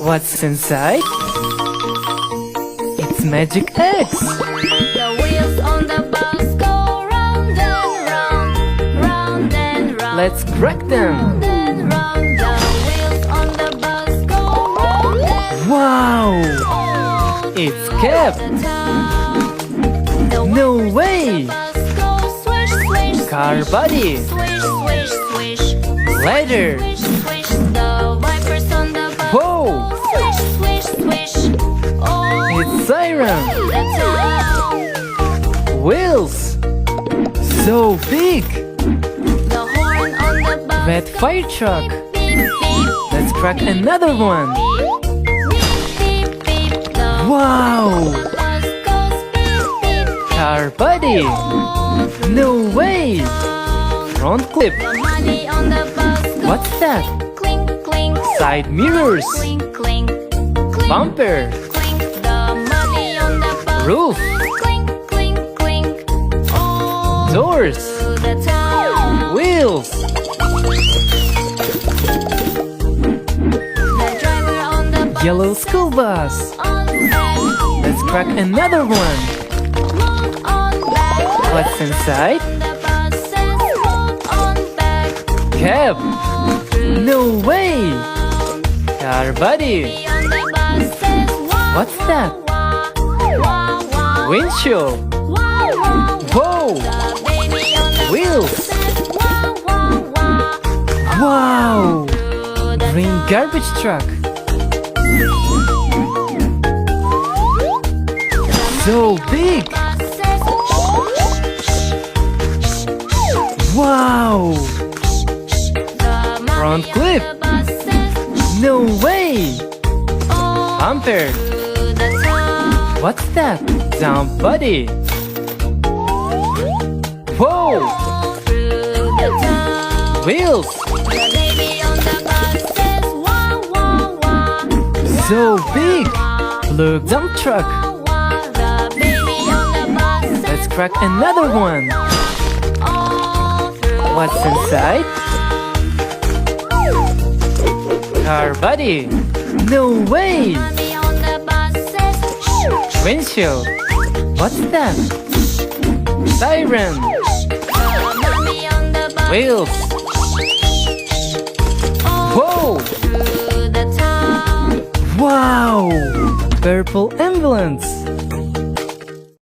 What's inside? It's magic eggs. The wheels on the bus go round and round, round and round. Let's crack them. Round and round. The wheels on the bus go round and Wow! round. It's kept. No way! Bus goes swish, swish, Car body. swish, swish, swish. Ladder. Swish, swish. The wipers on the bus Whoa! go swish, swish, swish. Oh, It's siren. the town. Wheels. So big. The horn on the bus. Red fire truck. Beep, beep. Let's crack another one. Beep, beep. The Wow! bus goes beep, beep, beep. Car body. No way! Front clip. The money on the bus goes What's that? clink, clink. Side mirrors. Clink, clink. Clink, Bumper. clink. The money on the bus Roof. clink, clink, clink. Oh, Doors. to the town. Wheels. The driver on the bus Yellow school bus. on back. Let's crack another one. Monk on back. What's inside? The bus says monk on back. Cab. No way! Car body. On the bus says wah, What's that? wah, wah, wah, Windshield. wah, wah. Whoa! The baby on the Wheels. bus says wah, wah, wah. Wow! To the Green garbage truck. So big! bus says Wow! the money Front on clip. the bus says No way! oh, Bumper. to the town. What's that? Dump body. Whoa! Through the town. Wheels. The baby on the bus says wah, wah, wah. So big! Blue dump truck. Wah, the baby on the bus says Let's crack another one. all through What's inside? Car body. No way! money on the bus says Windshield. What's that? Siren. the money on the bus Wheels. all Whoa! through the town. Wow! Purple ambulance.